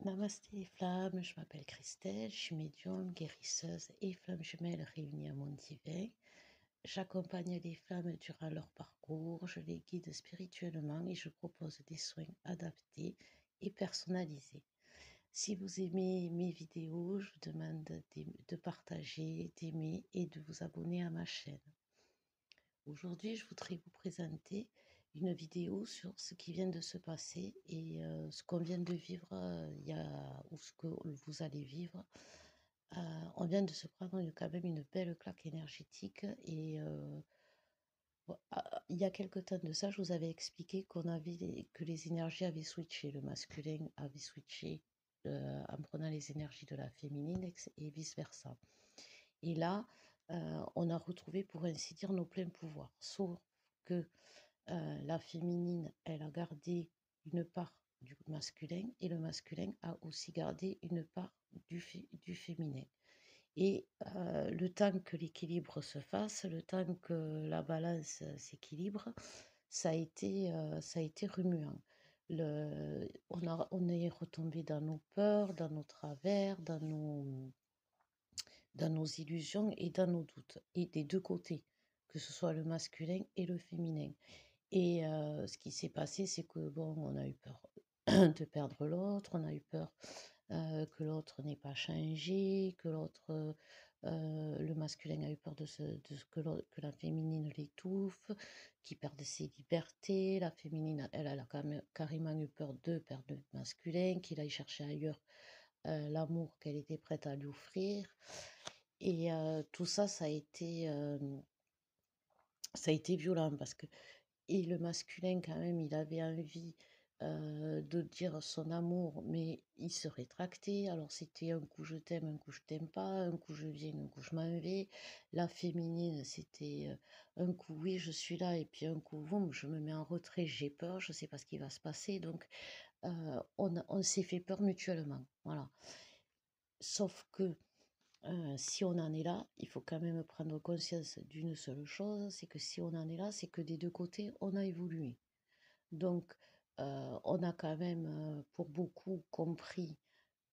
Namasté les flammes, je m'appelle Christelle, je suis médium, guérisseuse et flamme jumelle réunies à mon divin. J'accompagne les femmes durant leur parcours, je les guide spirituellement et je propose des soins adaptés et personnalisés. Si vous aimez mes vidéos, je vous demande de partager, d'aimer et de vous abonner à ma chaîne. Aujourd'hui, je voudrais vous présenter une vidéo sur ce qui vient de se passer et ce qu'on vient de vivre ou ce que vous allez vivre. On vient de se prendre quand même une belle claque énergétique et il y a quelque temps de ça, je vous avais expliqué que les énergies avaient switché, le masculin avait switché en prenant les énergies de la féminine et vice-versa. Et là, on a retrouvé, pour ainsi dire, nos pleins pouvoirs. Sauf que la féminine, elle a gardé une part du masculin et le masculin a aussi gardé une part du féminin. Et le temps que l'équilibre se fasse, le temps que la balance s'équilibre, ça a été remuant. On est retombé dans nos peurs, dans nos travers, dans nos illusions et dans nos doutes, et des deux côtés, que ce soit le masculin et le féminin. Et ce qui s'est passé, c'est que bon, on a eu peur de perdre l'autre, on a eu peur que l'autre n'ait pas changé, le masculin a eu peur que la féminine l'étouffe, qu'il perde ses libertés, la féminine, elle a carrément eu peur de perdre le masculin, qu'il aille chercher ailleurs l'amour qu'elle était prête à lui offrir. Et tout ça, ça a été violent parce que et le masculin, quand même, il avait envie de dire son amour, mais il se rétractait. Alors, c'était un coup je t'aime, un coup je t'aime pas, un coup je viens, un coup je m'en vais. La féminine, c'était un coup oui, je suis là, et puis un coup, boum, je me mets en retrait, j'ai peur, je sais pas ce qui va se passer. Donc, on s'est fait peur mutuellement. Voilà. Sauf que si on en est là, il faut quand même prendre conscience d'une seule chose, c'est que si on en est là, c'est que des deux côtés, on a évolué. Donc, on a quand même, pour beaucoup, compris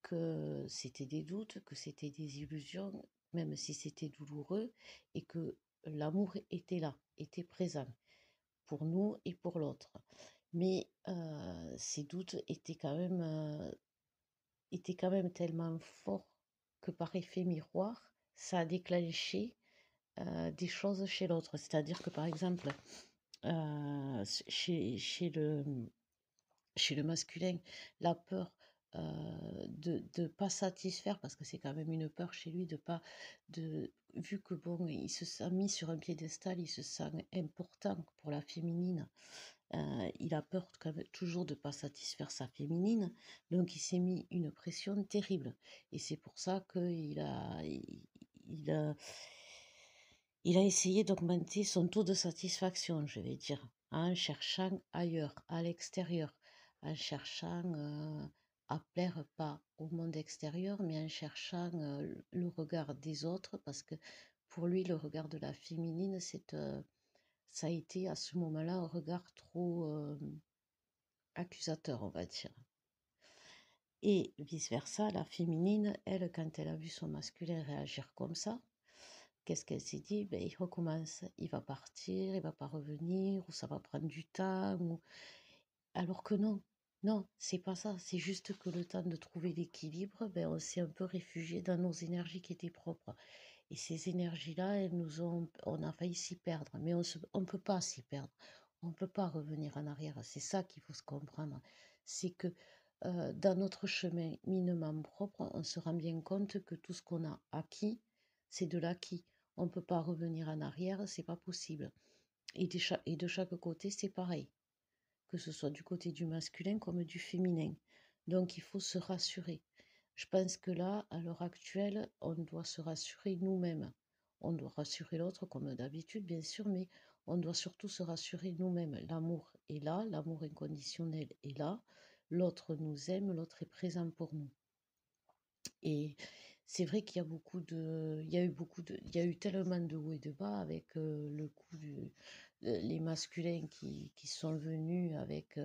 que c'était des doutes, que c'était des illusions, même si c'était douloureux, et que l'amour était là, était présent, pour nous et pour l'autre. Mais ces doutes étaient quand même tellement forts que par effet miroir, ça a déclenché des choses chez l'autre. C'est-à-dire que, par exemple, euh, chez, chez le, chez le masculin, la peur de ne pas satisfaire, parce que c'est quand même une peur chez lui, vu que bon, il se sent mis sur un piédestal, il se sent important pour la féminine, il a peur quand même toujours de ne pas satisfaire sa féminine, donc il s'est mis une pression terrible. Et c'est pour ça il a essayé d'augmenter son taux de satisfaction, je vais dire, en cherchant ailleurs, à l'extérieur, en cherchant à plaire pas au monde extérieur, mais en cherchant le regard des autres, parce que pour lui, le regard de la féminine, ça a été à ce moment-là un regard trop accusateur, on va dire. Et vice-versa, la féminine, elle, quand elle a vu son masculin réagir comme ça, qu'est-ce qu'elle s'est dit? Ben, il recommence, il va partir, il va pas revenir, ou ça va prendre du temps, alors que non, non, c'est pas ça. C'est juste que le temps de trouver l'équilibre, ben, on s'est un peu réfugié dans nos énergies qui étaient propres. Et ces énergies-là, on a failli s'y perdre, mais on peut pas s'y perdre. On ne peut pas revenir en arrière. C'est ça qu'il faut se comprendre. C'est que dans notre chemin minement propre, on se rend bien compte que tout ce qu'on a acquis, c'est de l'acquis. On ne peut pas revenir en arrière, c'est pas possible. Et de chaque côté, c'est pareil, que ce soit du côté du masculin comme du féminin. Donc il faut se rassurer. Je pense que là, à l'heure actuelle, on doit se rassurer nous-mêmes. On doit rassurer l'autre comme d'habitude, bien sûr, mais on doit surtout se rassurer nous-mêmes. L'amour est là, l'amour inconditionnel est là. L'autre nous aime, l'autre est présent pour nous. Et c'est vrai qu'il y a il y a eu tellement de hauts et de bas avec les masculins qui sont venus avec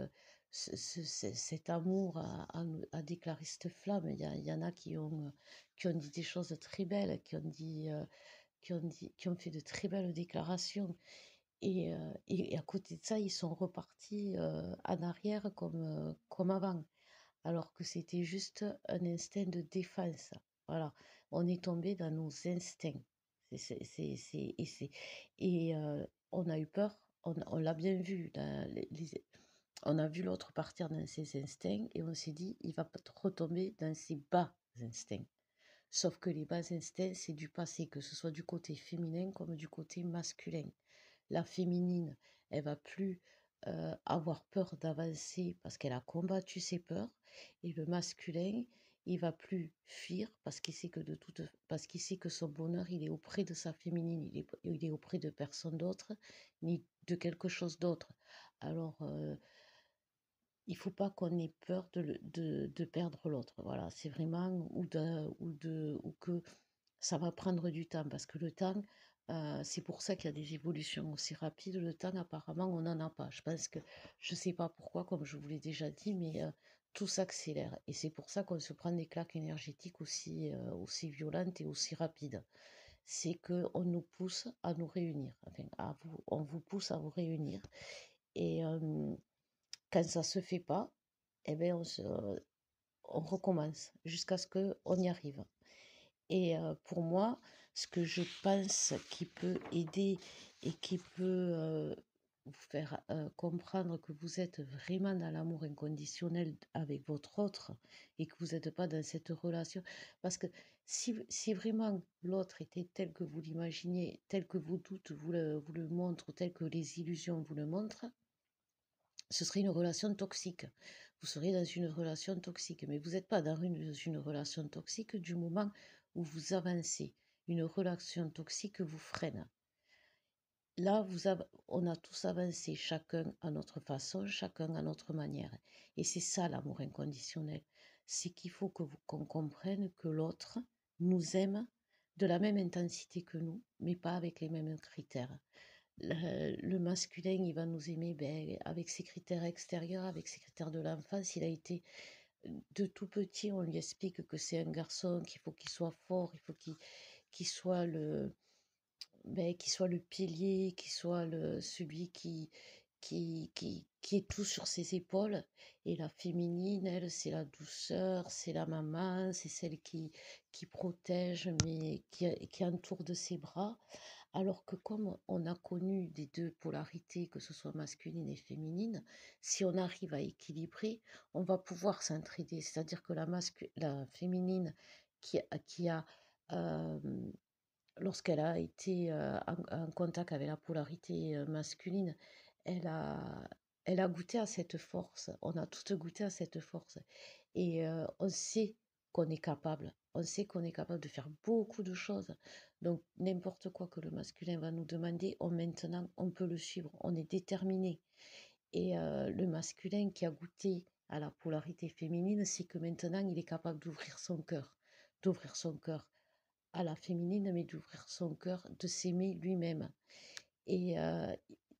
cet amour à déclarer cette flamme. Il y en a qui ont dit des choses très belles, qui ont fait de très belles déclarations. Et à côté de ça, ils sont repartis en arrière comme avant, alors que c'était juste un instinct de défense. Voilà, on est tombé dans nos instincts. Et on a eu peur, on l'a bien vu, on a vu l'autre partir dans ses instincts et on s'est dit, il va pas retomber dans ses bas instincts. Sauf que les bas instincts, c'est du passé, que ce soit du côté féminin comme du côté masculin. La féminine, elle va plus avoir peur d'avancer parce qu'elle a combattu ses peurs. Et le masculin, il va plus fuir parce qu'il sait que parce qu'il sait que son bonheur, il est auprès de sa féminine, il est auprès de personne d'autre, ni de quelque chose d'autre. Alors, il faut pas qu'on ait peur de perdre l'autre. Voilà, c'est vraiment, ou que ça va prendre du temps, parce que le temps, c'est pour ça qu'il y a des évolutions aussi rapides. Le temps, apparemment, on n'en a pas. Je pense que, je sais pas pourquoi, comme je vous l'ai déjà dit, mais tout s'accélère. Et c'est pour ça qu'on se prend des claques énergétiques aussi violentes et aussi rapides. C'est qu'on nous pousse à nous réunir. Enfin, on vous pousse à vous réunir. Et quand ça se fait pas, eh ben on recommence jusqu'à ce qu'on y arrive. Et pour moi, ce que je pense qui peut aider et qui peut vous faire comprendre que vous êtes vraiment dans l'amour inconditionnel avec votre autre et que vous n'êtes pas dans cette relation. Parce que si vraiment l'autre était tel que vous l'imaginez, tel que vos doutes vous le montrent, tel que les illusions vous le montrent, ce serait une relation toxique. Vous seriez dans une relation toxique, mais vous n'êtes pas dans une relation toxique du moment où vous avancez. Une relation toxique vous freine. Là, on a tous avancé, chacun à notre façon, chacun à notre manière. Et c'est ça l'amour inconditionnel. C'est qu'il faut qu'on comprenne que l'autre nous aime de la même intensité que nous, mais pas avec les mêmes critères. Le masculin, il va nous aimer avec ses critères extérieurs, avec ses critères de l'enfance. Il a été de tout petit, on lui explique que c'est un garçon, qu'il faut qu'il soit fort, il faut qu'il soit qu'il soit le pilier, qu'il soit celui qui est tout sur ses épaules. Et la féminine, elle, c'est la douceur, c'est la maman, c'est celle qui protège, mais qui entoure de ses bras. Alors que comme on a connu des deux polarités, que ce soit masculine et féminine, si on arrive à équilibrer, on va pouvoir s'entraider. C'est-à-dire que la féminine qui a euh, lorsqu'elle a été en contact avec la polarité masculine, elle a, elle a goûté à cette force. On a toutes goûté à cette force. Et on sait qu'on est capable. On sait qu'on est capable de faire beaucoup de choses. Donc, n'importe quoi que le masculin va nous demander, maintenant, on peut le suivre. On est déterminé. Et le masculin qui a goûté à la polarité féminine, c'est que maintenant, il est capable d'ouvrir son cœur. D'ouvrir son cœur à la féminine, mais d'ouvrir son cœur, de s'aimer lui-même. Et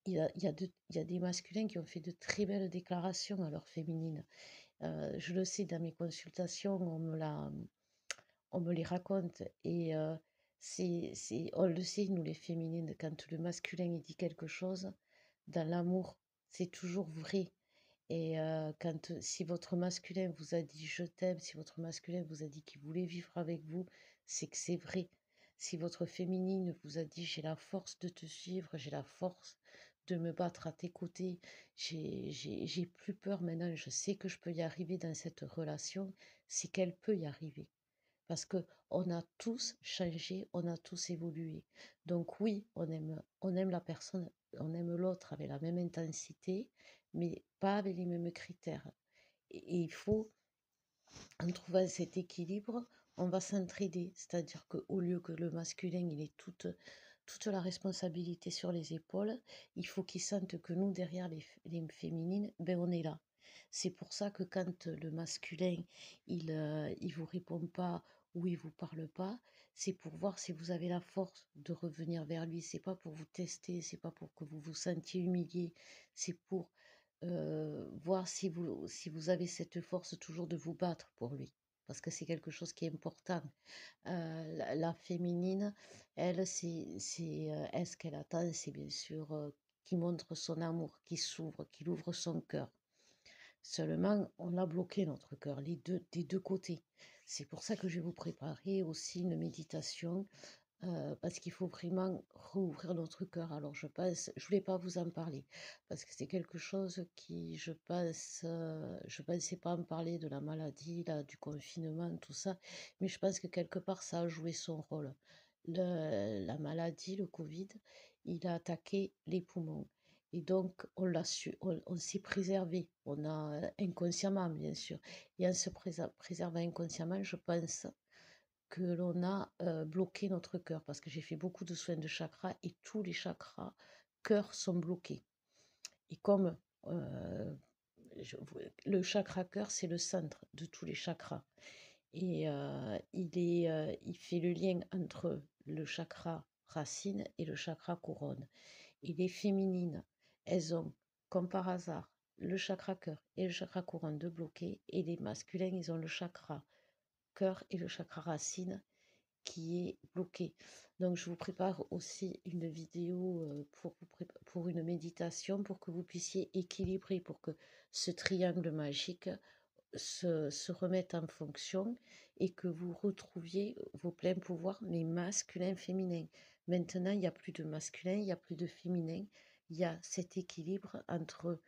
il y a des masculins qui ont fait de très belles déclarations à leur féminine. Je le sais, dans mes consultations, on me les raconte. Et on le sait, nous les féminines, quand le masculin il dit quelque chose, dans l'amour, c'est toujours vrai. Et si votre masculin vous a dit je t'aime, si votre masculin vous a dit qu'il voulait vivre avec vous, c'est que c'est vrai. Si votre féminine vous a dit j'ai la force de te suivre, j'ai la force de me battre à tes côtés, j'ai plus peur maintenant, je sais que je peux y arriver dans cette relation, c'est qu'elle peut y arriver. Parce que on a tous changé, on a tous évolué. Donc oui, on aime la personne, on aime l'autre avec la même intensité, mais pas avec les mêmes critères. Et il faut, en trouvant cet équilibre, on va s'entraider. C'est-à-dire qu'au lieu que le masculin, il ait toute la responsabilité sur les épaules, il faut qu'il sente que nous, derrière les féminines, ben on est là. C'est pour ça que quand le masculin, il vous répond pas ou il vous parle pas, c'est pour voir si vous avez la force de revenir vers lui. C'est pas pour vous tester, c'est pas pour que vous vous sentiez humilié, c'est pour voir si vous avez cette force toujours de vous battre pour lui, parce que c'est quelque chose qui est important. La féminine, elle, elle, ce qu'elle attend, c'est bien sûr, qu'il montre son amour, qu'il s'ouvre, qu'il ouvre son cœur. Seulement, on a bloqué notre cœur, des 2 côtés. C'est pour ça que je vais vous préparer aussi une méditation, parce qu'il faut vraiment rouvrir notre cœur. Alors je voulais pas vous en parler, parce que c'est quelque chose qui, je pensais pas en parler de la maladie, là, du confinement, tout ça, mais je pense que quelque part ça a joué son rôle. La maladie, le Covid, il a attaqué les poumons et donc on l'a su, on s'est préservé, on a, inconsciemment bien sûr, et en se préservant inconsciemment, je pense que l'on a bloqué notre cœur, parce que j'ai fait beaucoup de soins de chakras et tous les chakras cœur sont bloqués. Et comme euh, je- le chakra cœur, c'est le centre de tous les chakras. Et il fait le lien entre le chakra racine et le chakra couronne. Et les féminines, elles ont, comme par hasard, le chakra cœur et le chakra couronne de bloqués. Et les masculins, ils ont le chakra cœur et le chakra racine qui est bloqué. Donc, je vous prépare aussi une vidéo pour une méditation pour que vous puissiez équilibrer, pour que ce triangle magique se remette en fonction et que vous retrouviez vos pleins pouvoirs, mais masculin, féminin. Maintenant, il n'y a plus de masculin, il n'y a plus de féminin, il y a cet équilibre entre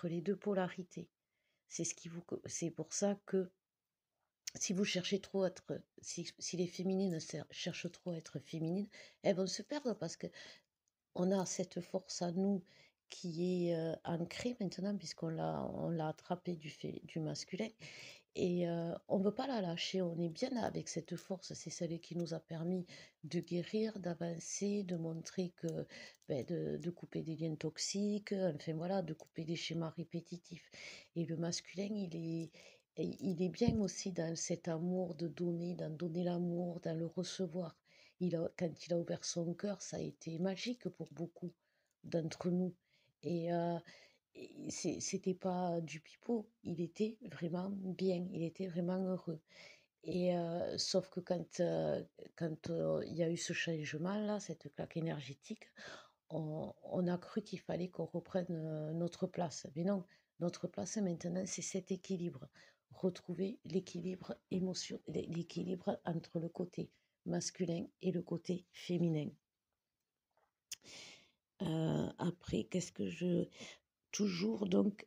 les deux polarités. C'est pour ça que si vous cherchez trop à être, si les féminines cherchent trop à être féminines, elles vont se perdre, parce que on a cette force à nous qui est ancrée maintenant, puisqu'on l'a attrapée du masculin, et on ne veut pas la lâcher. On est bien avec cette force, c'est celle qui nous a permis de guérir, d'avancer, de montrer que, de couper des liens toxiques, enfin voilà, de couper des schémas répétitifs. Et le masculin, il est bien aussi dans cet amour de donner, dans donner l'amour, dans le recevoir. Quand il a ouvert son cœur, ça a été magique pour beaucoup d'entre nous. Et c'était pas du pipeau, il était vraiment bien, il était vraiment heureux. Et sauf que quand il y a eu ce changement-là, cette claque énergétique, on a cru qu'il fallait qu'on reprenne notre place. Mais non, notre place maintenant, c'est cet équilibre. Retrouver l'équilibre l'équilibre entre le côté masculin et le côté féminin. Après, qu'est-ce que je... Toujours donc,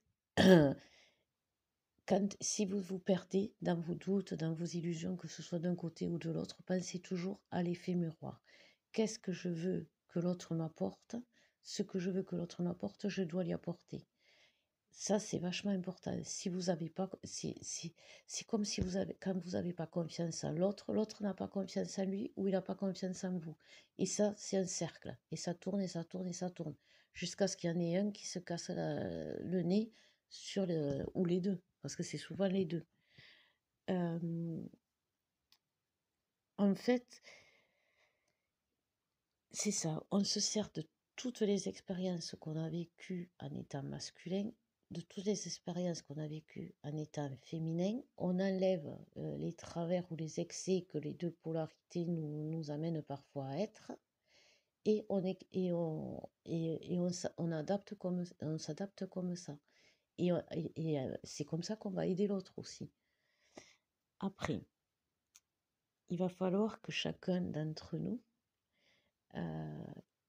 si vous vous perdez dans vos doutes, dans vos illusions, que ce soit d'un côté ou de l'autre, pensez toujours à l'effet miroir. Qu'est-ce que je veux que l'autre m'apporte? Ce que je veux que l'autre m'apporte, je dois lui apporter. Ça, c'est vachement important. Si vous avez pas, c'est comme si quand vous n'avez pas confiance en l'autre, l'autre n'a pas confiance en lui ou il n'a pas confiance en vous. Et ça, c'est un cercle. Et ça tourne et ça tourne et ça tourne. Jusqu'à ce qu'il y en ait un qui se casse le nez ou les deux. Parce que c'est souvent les deux. Euh, en fait, c'est ça. On se sert de toutes les expériences qu'on a vécues en étant masculin, de toutes les expériences qu'on a vécues en étant féminin. On enlève les travers ou les excès que les deux polarités nous amènent parfois à être. Et on adapte on s'adapte comme ça. Et c'est comme ça qu'on va aider l'autre aussi. Après, il va falloir que chacun d'entre nous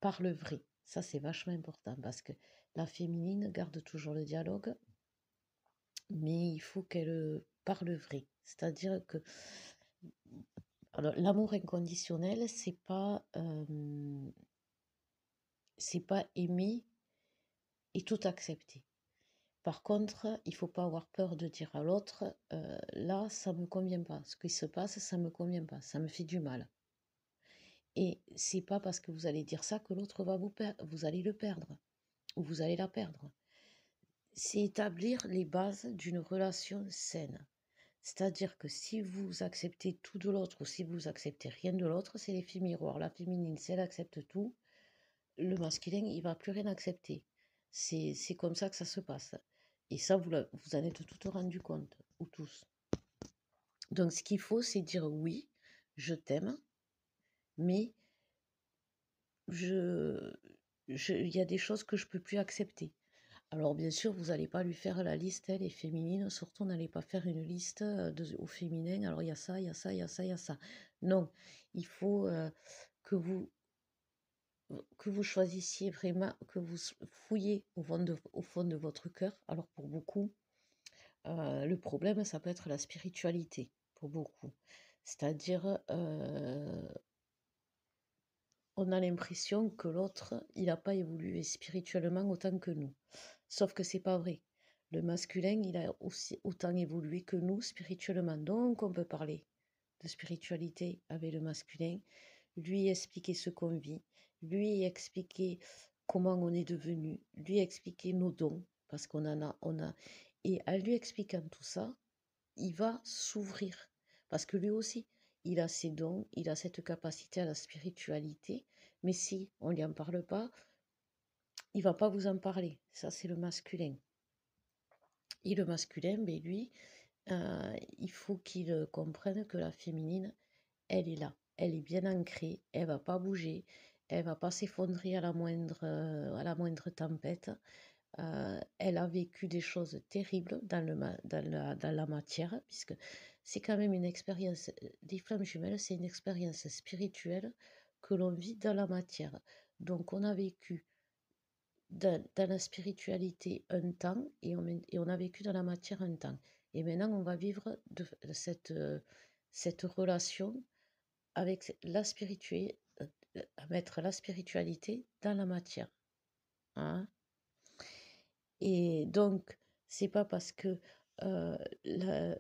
parle vrai. Ça, c'est vachement important, parce que la féminine garde toujours le dialogue, mais il faut qu'elle parle vrai. C'est-à-dire que alors, l'amour inconditionnel, c'est pas aimer et tout accepter. Par contre, il faut pas avoir peur de dire à l'autre, là, ça me convient pas. Ce qui se passe, ça me convient pas. Ça me fait du mal. Et c'est pas parce que vous allez dire ça que l'autre va vous allez le perdre ou vous allez la perdre. C'est établir les bases d'une relation saine. C'est-à-dire que si vous acceptez tout de l'autre ou si vous acceptez rien de l'autre, c'est l'effet miroir. La féminine, si elle accepte tout, le masculin, il va plus rien accepter. C'est comme ça que ça se passe. Et ça, vous en êtes tout rendu compte, ou tous. Donc, ce qu'il faut, c'est dire oui, je t'aime, mais je, il y a des choses que je peux plus accepter. Alors, bien sûr, vous n'allez pas lui faire la liste, elle est féminine, surtout n'allez pas faire une liste au féminin. Alors, il y a ça, il y a ça, il y a ça, il y a ça. Non, il faut que vous choisissiez vraiment, que vous fouillez au fond de votre cœur. Alors, pour beaucoup, le problème, ça peut être la spiritualité, pour beaucoup. C'est-à-dire, on a l'impression que l'autre, il n'a pas évolué spirituellement autant que nous. Sauf que c'est pas vrai. Le masculin, il a aussi autant évolué que nous spirituellement. Donc, on peut parler de spiritualité avec le masculin, lui expliquer ce qu'on vit, lui expliquer comment on est devenu, lui expliquer nos dons, parce et en lui expliquant tout ça, il va s'ouvrir. Parce que lui aussi, il a ses dons, il a cette capacité à la spiritualité, mais si on ne lui en parle pas, il va pas vous en parler. Ça, c'est le masculin. Et le masculin, ben lui, il faut qu'il comprenne que la féminine, elle est là. Elle est bien ancrée, elle va pas bouger, elle va pas s'effondrer à la moindre tempête. Elle a vécu des choses terribles dans la matière, puisque c'est quand même une expérience, des flammes jumelles, c'est une expérience spirituelle que l'on vit dans la matière. Donc on a vécu dans la spiritualité un temps et on a vécu dans la matière un temps. Et maintenant on va vivre cette relation avec la spiritualité, à mettre la spiritualité dans la matière. Hein. Et donc, c'est pas parce que euh, la-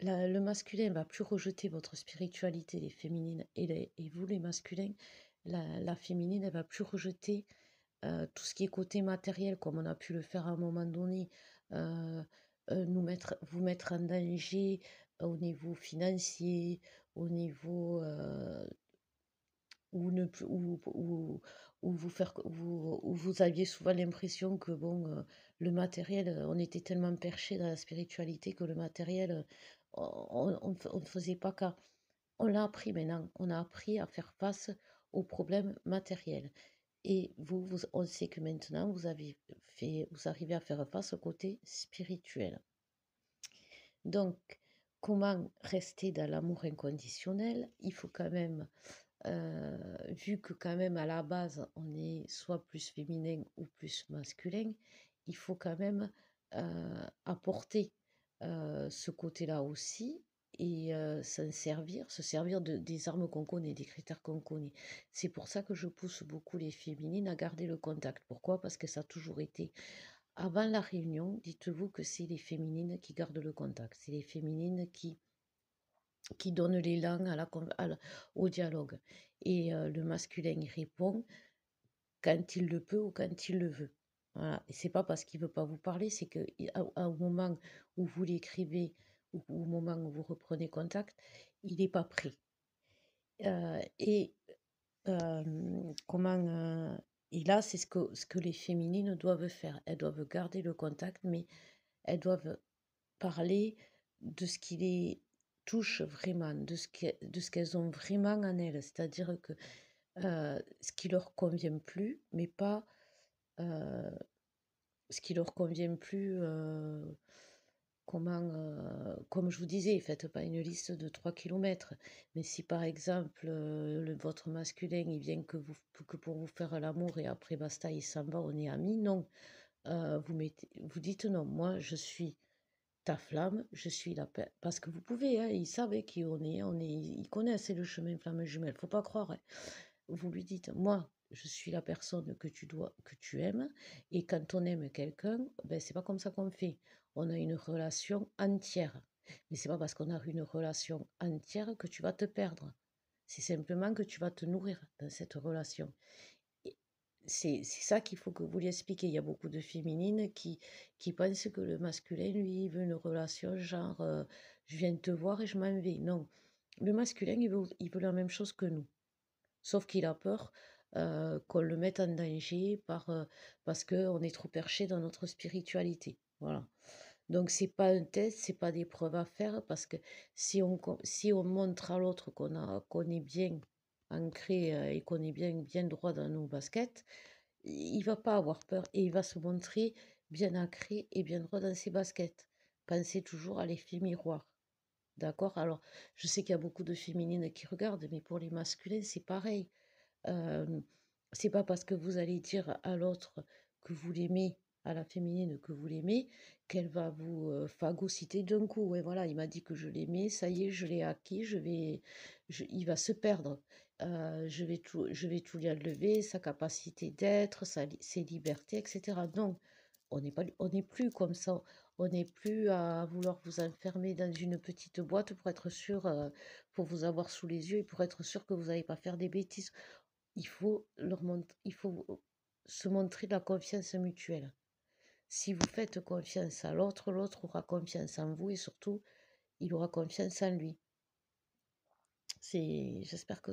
le masculin va plus rejeter votre spiritualité, les féminines, et vous, les masculins, la féminine, elle va plus rejeter tout ce qui est côté matériel, comme on a pu le faire à un moment donné, euh, vous mettre en danger au niveau financier, au niveau ou ne plus ou vous faire où vous aviez souvent l'impression que bon, le matériel, on était tellement perché dans la spiritualité que le matériel, on ne faisait pas cas. On l'a appris maintenant, on a appris à faire face aux problèmes matériels. Et on sait que maintenant, vous arrivez à faire face au côté spirituel. Donc, comment rester dans l'amour inconditionnel? Il faut quand même vu que quand même à la base on est soit plus féminin ou plus masculin, il faut quand même apporter ce côté-là aussi et se servir des armes qu'on connaît, des critères qu'on connaît. C'est pour ça que je pousse beaucoup les féminines à garder le contact. Pourquoi? Parce que ça a toujours été. Avant la réunion, dites-vous que c'est les féminines qui gardent le contact. C'est les féminines qui donne l'élan au dialogue. Et le masculin, il répond quand il le peut ou quand il le veut. Voilà. Et c'est pas parce qu'il veut pas vous parler, c'est que au moment où vous l'écrivez ou au moment où vous reprenez contact, il n'est pas prêt. Et comment et là, c'est ce que les féminines doivent faire. Elles doivent garder le contact, mais elles doivent parler de ce qui les touche vraiment, de ce qu'elles ont vraiment en elles. C'est-à-dire que ce qui leur convient plus, mais pas ce qui leur convient plus, comme je vous disais, faites pas une liste de 3 kilomètres. Mais si par exemple, votre masculin, il vient que pour vous faire l'amour et après basta, il s'en va, on est amis, non. Vous dites non, moi je suis ta flamme, je suis la paix. Parce que vous pouvez, hein, ils savent qui ils connaissent le chemin flamme jumelle, faut pas croire. Hein. Vous lui dites, moi, je suis la personne que tu aimes, et quand on aime quelqu'un, ben, c'est pas comme ça qu'on fait. On a une relation entière. Mais c'est pas parce qu'on a une relation entière que tu vas te perdre. C'est simplement que tu vas te nourrir dans cette relation. Et c'est ça qu'il faut que vous lui expliquiez. Il y a beaucoup de féminines qui pensent que le masculin, lui, il veut une relation genre je viens te voir et je m'en vais. Non, le masculin, il veut la même chose que nous. Sauf qu'il a peur. qu'on le mette en danger parce qu'on est trop perché dans notre spiritualité. Voilà. Donc c'est pas un test, c'est pas des preuves à faire parce que si on montre à l'autre qu'on est bien ancré et qu'on est bien droit dans nos baskets, il va pas avoir peur et il va se montrer bien ancré et bien droit dans ses baskets. Pensez toujours à l'effet miroir. D'accord? Alors, je sais qu'il y a beaucoup de féminines qui regardent, mais pour les masculins, c'est pareil. Hem, c'est pas parce que vous allez dire à l'autre que vous l'aimez, à la féminine que vous l'aimez, qu'elle va vous, phagocyter d'un coup. Ouais, voilà, il m'a dit que je l'aimais, ça y est, je l'ai acquis, il va se perdre. Je vais tout lui enlever, sa capacité d'être, ses libertés, et cetera. Non, on n'est plus comme ça. On n'est plus à vouloir vous enfermer dans une petite boîte pour être sûr, pour vous avoir sous les yeux et pour être sûr que vous n'allez pas faire des bêtises. Il faut se montrer de la confiance mutuelle. Si vous faites confiance à l'autre, l'autre aura confiance en vous et surtout, il aura confiance en lui. J'espère que,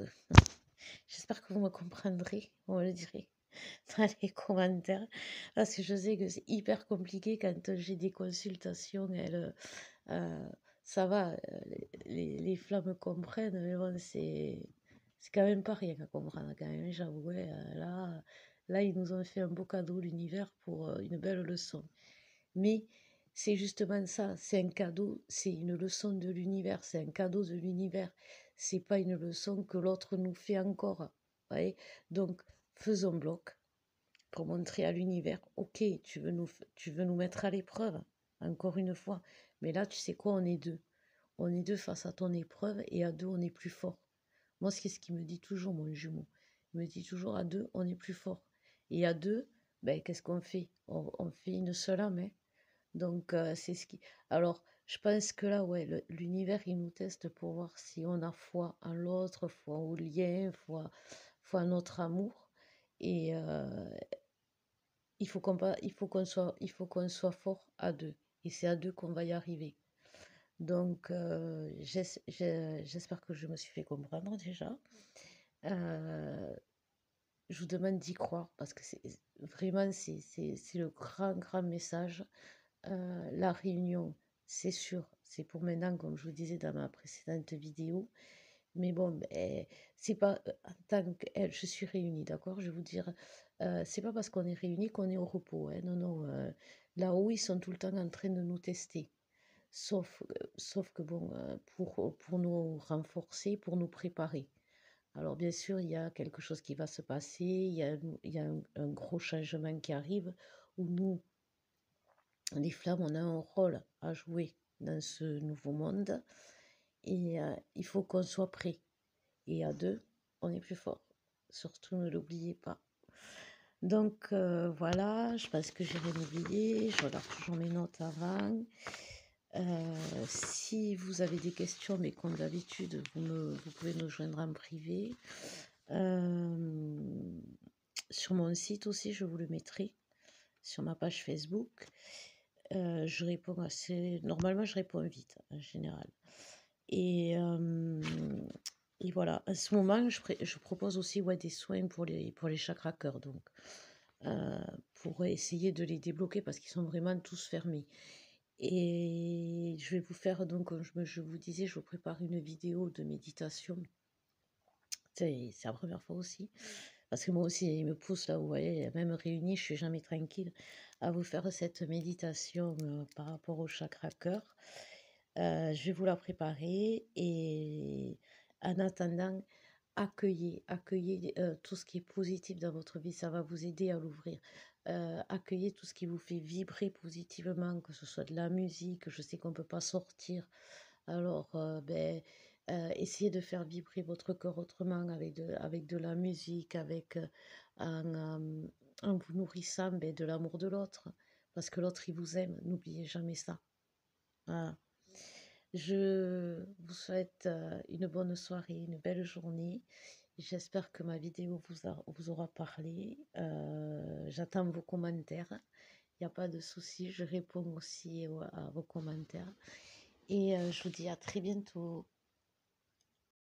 j'espère que vous me comprendrez, vous me le direz dans les commentaires, parce que je sais que c'est hyper compliqué quand j'ai des consultations, euh, ça va, les flammes comprennent, mais bon, c'est quand même pas rien à comprendre quand même, j'avoue, ouais, là, ils nous ont fait un beau cadeau, l'univers, pour une belle leçon. Mais c'est justement ça, c'est un cadeau, c'est une leçon de l'univers, c'est un cadeau de l'univers. C'est pas une leçon que l'autre nous fait encore. Voyez. Donc, faisons bloc pour montrer à l'univers, ok, tu veux nous mettre à l'épreuve, encore une fois. Mais là, tu sais quoi, on est deux. On est deux face à ton épreuve et à deux, on est plus fort. Moi, c'est ce qu'il me dit toujours, mon jumeau. Il me dit toujours, à deux, on est plus fort. Et à deux, ben, qu'est-ce qu'on fait? On fait une seule âme, hein. Donc, c'est ce qui. Alors, je pense que là, ouais, l'univers, il nous teste pour voir si on a foi en l'autre, foi au lien, foi en notre amour. Et il faut qu'on soit fort à deux. Et c'est à deux qu'on va y arriver. Donc, j'espère que je me suis fait comprendre déjà. Euh, je vous demande d'y croire parce que vraiment, c'est le grand, grand message. La réunion, c'est sûr, c'est pour maintenant, comme je vous disais dans ma précédente vidéo. Mais bon, ben, c'est pas en tant qu'elle, je suis réunie, d'accord? Je vais vous dire, c'est pas parce qu'on est réunis qu'on est au repos, hein. Non, non, là-haut, ils sont tout le temps en train de nous tester. Sauf que bon, pour nous renforcer, pour nous préparer. Alors bien sûr, il y a quelque chose qui va se passer, il y a un gros changement qui arrive, où nous, les flammes, on a un rôle à jouer dans ce nouveau monde, et il faut qu'on soit prêt. Et à deux, on est plus fort. Surtout, ne l'oubliez pas. Donc voilà, je pense que j'ai rien oublié. Je regarde toujours mes notes avant. Si vous avez des questions, mais comme d'habitude, vous pouvez me joindre en privé. Sur mon site aussi, je vous le mettrai. Sur ma page Facebook. Je réponds assez. Normalement, je réponds vite, en général. Et voilà. À ce moment, je propose aussi, ouais, des soins pour les chakras cœur. Donc, pour essayer de les débloquer parce qu'ils sont vraiment tous fermés. Et je vais vous faire, donc, comme je vous disais, je vous prépare une vidéo de méditation. C'est la première fois aussi. Parce que moi aussi, il me pousse là, vous voyez, même réunie, je suis jamais tranquille à vous faire cette méditation par rapport au chakra cœur. Je vais vous la préparer et en attendant, accueillez tout ce qui est positif dans votre vie, ça va vous aider à l'ouvrir. Accueillez tout ce qui vous fait vibrer positivement, que ce soit de la musique, je sais qu'on ne peut pas sortir, alors essayez de faire vibrer votre corps autrement avec de la musique, en vous nourrissant de l'amour de l'autre, parce que l'autre il vous aime, n'oubliez jamais ça. Voilà. Je vous souhaite une bonne soirée, une belle journée. J'espère que ma vidéo vous aura parlé. J'attends vos commentaires. Il n'y a pas de souci, je réponds aussi à vos commentaires. Et je vous dis à très bientôt.